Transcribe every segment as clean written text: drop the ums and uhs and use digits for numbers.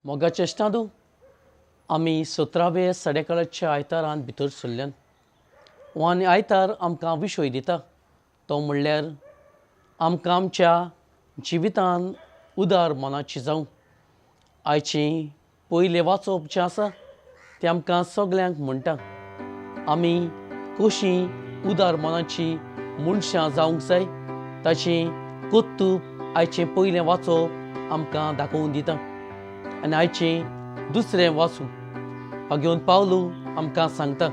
मोगाचे इश्टादू आमी 17व्या सडेकाळाच्या आयतारान भितर सरल्यान हो आनी आयतार आमकां विशय दिता तो म्हणल्यार आमकां आमच्या जिवितान उदार मनाची जावं। आयचें पयलें वाचप जें आसा तें आमकां सगल्यांक म्हणटा आमी कशीं उदार मनाची मनशां जावंक जाय ताचें कोत्तूप आयचें पयलें वाचप आमकां दाखोवन दिता। आनी आयचें दुसरें वाचूं हांव पावलू आमकां सांगता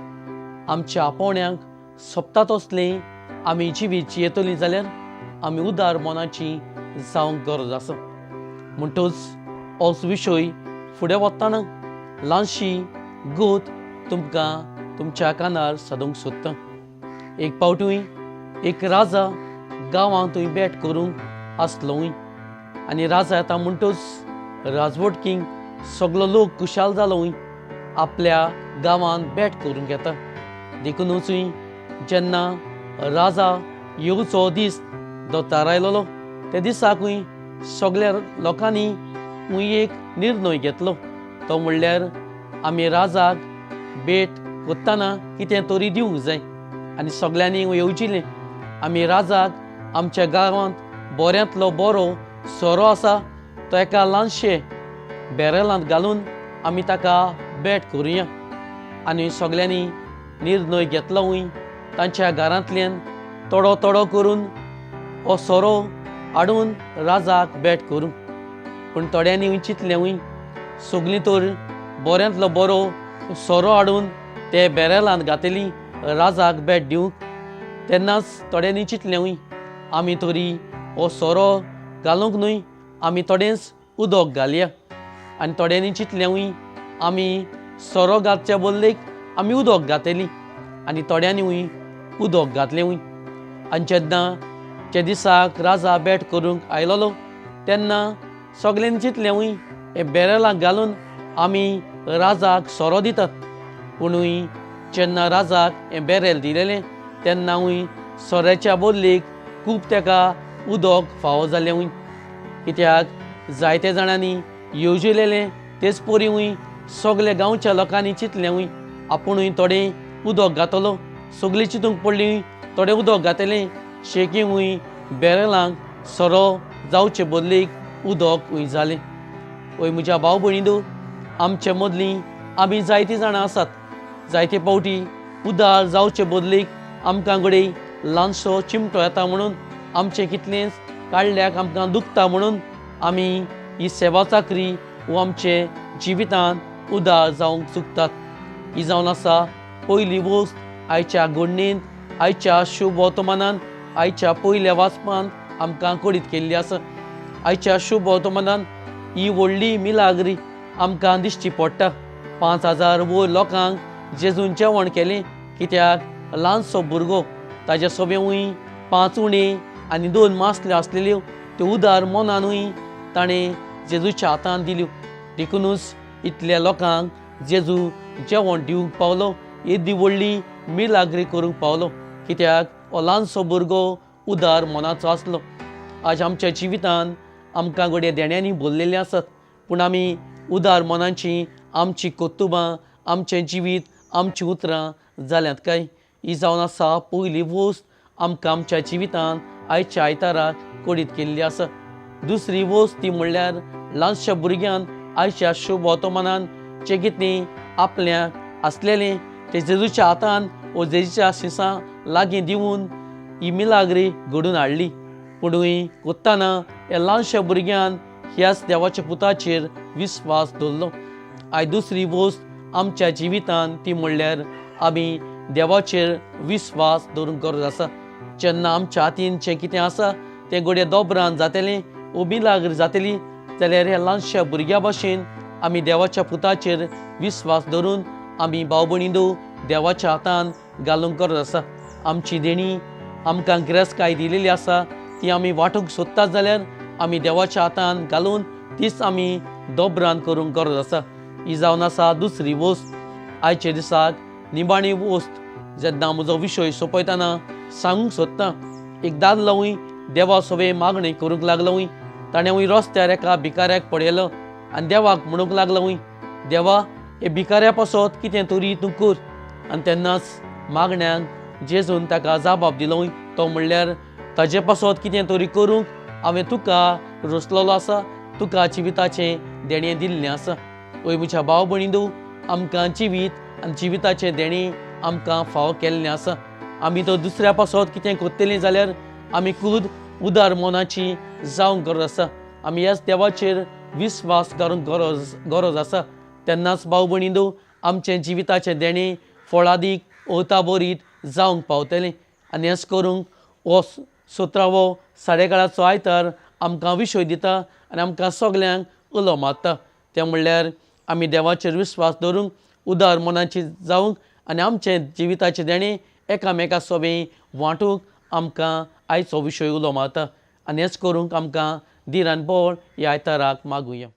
आमच्या आपोवण्यांक सोबता तसलें आमी जिवीत जियेतलीं जाल्यार आमी उदार मनाची जावंक गरज आसा। म्हणटच हो विशय फुडें वतना ल्हानशी गोत तुमकां तुमच्या कानार सादूंक सोदता। एक फावटूय एक राजा गांवांत थंय भेट करूंक आसलोय आनी राजा येता म्हणटच राजवटकींक सगलो लोक खुशाल जालोय आपल्या गांवांत भेट करूंक येता। देखूनचूय जेन्ना राजा येवचो दीस दोतार आयलोलो त्या दिसाकूय सगळ्या लोकांनी एक निर्णय घेतलो तो म्हणल्यार आमी राजाक भेट करतना कितें तरी दिवंक जाय आनी सगळ्यांनी येवजिल्लें आमी राजाक आमच्या गांवांत बऱ्यांतलो बरो सोरो आसा तो एका ल्हानशे बॅरलांत घालून आमी ताका भेट करुया। आनी सगळ्यांनी निर्णय घेतलोय तांच्या घरांतल्यान तोडो तोडो करून हो सोरो हाडून राजाक भेट करूं। पूण थोड्यांनी चिंतलें सगळीं तर बऱ्यांतलो बरो सोरो हाडून ते बॅरलांत घातली राजाक भेट दिवंक। तेन्नाच थोड्यांनी चिंतलें आमी तरी हो सोरो घालूंक न्हय आमी थोडेंच उदक घालया। आनी थोड्यांनी चिंतलें आमी सोरो घालच्या बदलेक आमी उदक घातली आनी थोड्यांनी उदक घातलें। आनी जेन्ना त्या दिसाक राजा भेट करूंक आयलोलो तेन्ना सगळ्यांनी चिंतलें हे बॅरलांक घालून आमी राजाक सोरो दितात। पूण जेन्ना राजाक हें बॅरेल दिलेलें तेन्ना सोऱ्याच्या बदलेक खूब ताका उदक फावो जालें। कित्याक जायत्या जाणांनी येवजिल्लें तेच परी सगळ्या गांवच्या लोकांनी चिंतलें आपुणूय थोडें उदक घातलो सगळीं चिंतूंक पडलीं थोडें उदक घातलें शेकी बॅरलांक सोरो जावचे बदलेक उदक जालें। म्हज्या भाव भयणींनो आमचे मदलीं आमी जायतीं जाणां आसात जायते फावटी उदार जावचे बदलेक आमकां घडये ल्हानसो चिमटो येता म्हणून आमचें कितलेंच काडल्याक आमकां दुखता म्हणून आमी ही सेवा चाकरी वो आमचे जिवितान उदार जावंक चुकतात। ही जावन आसा पयली वस्त आयच्या घडणेंत आयच्या शुभ वर्तमानान आयच्या पयल्या वाचपान आमकां कळीत केल्ली आसा। आयच्या शुभ वर्तमानान ही व्हडली मिलाग्री आमकां दिश्टी पडटा। 5000 वयर लोकांक जेजून जेवण केलें कित्याक ल्हानसो भुरगो ताच्या सोबें 5 उणे आनी 2 मासल्यो आसलेल्यो त्यो उदार मनानूय ताणें जेजूच्या हातांत दिल्यो। देखूनच इतल्या लोकांक जेजू जेवण दिवंक पावलो येदी व्हडली मिलाग्री करूंक पावलो कित्याक हो ल्हानसो भुरगो उदार मनाचो आसलो। आज आमच्या जिवितान आमकां घडये देण्यांनी भरलेलीं आसात पूण आमी उदार मनाची आमची कोत्तुबां आमचें जिवीत आमचीं उतरां जाल्यांत काय। ही जावन आसा पयली वस्त आमकां आमच्या जिवितान आयच्या आयताराक कळीत केल्ली आसा। दुसरी वस्त ती म्हणल्यार ल्हानशा भुरग्यान आयच्या शुभ वर्तमानान जें कितें आपल्याक आसलेलें तें जेजूच्या हातान वो जेजूच्या शिसां लागीं दिवन ही मिलाग्री घडून हाडली। पूण कोत्ताना ह्या ल्हानशा भुरग्यान ह्याच देवाच्या पुताचेर विस्वास दवरलो। आयज दुसरी वस्त आमच्या जिवितान ती म्हणल्यार आमी देवाचेर विस्वास दवरूंक गरज आसा। जेन्ना आमच्या हातीन जें कितें आसा तें घडये दोबरान जातलें वो मिलाग्री जातली जाल्यार ह्या ल्हानशा भुरग्या भाशेन आमी देवाच्या पुताचेर विस्वास दवरून आमी भाव भयणींनो देवाच्या हातान घालूंक गरज आसा। आमची देणी आमकां गिरेस्तकाय दिलेली आसा ती आमी वांटूंक सोदतात जाल्यार आमी देवाच्या हातान घालून तीच आमी दोबरान करूंक गरज आसा। ही जावन आसा दुसरी वस्त। आयच्या दिसाक निमाणी वस्त जेन्ना म्हजो विशय सोंपयतना सांगूंक सोदता एक दादलो देवा सोबे मागणी करूंक लागलो ताणें रस्त्यार एका भिकाऱ्याक पळयलो आनी देवाक म्हणूंक लागलो वय देवा हे भिकाऱ्या पासत कितें तरी तूं कर. आनी तेन्नाच मागण्यांक जेजून ताका जबाब दिलो वय तो म्हणल्यार ताजे पासत कितें तरी करूंक हांवें तुका रोसलेलो आसा, तुका जिविताचें देणें दिल्लें आसा. वय म्हज्या भाव भयणींनो, आमकां जिवीत आनी जिविताचें देणें आमकां फावो केल्लें आसा. आमी तो दुसऱ्या पासत कितें करतलीं जाल्यार आमी खूद उदार मनाची जावंक गरज आसा. आमी ह्याच देवाचेर विस्वास घालूंक गरज आसा. तेन्नाच भाव भयणींनो, आमचें जिविताचें देणें फळादीक ओताबरीत जावंक पावतलें. आनी हेंच करूंक हो 17वो साडेकाळाचो आयतार आमकां विशय दिता आनी आमकां सगल्यांक उलो मारता. तें म्हणल्यार आमी देवाचेर विस्वास दवरूंक उदार मनाची जावंक आनी आमचें जिविताचें देणें एकामेका सोबें वांटूंक आमकां आयचो विशय उलो मारता. आनी हेंच करूंक आमकां धीर आनी बळ ह्या आयताराक मागुया.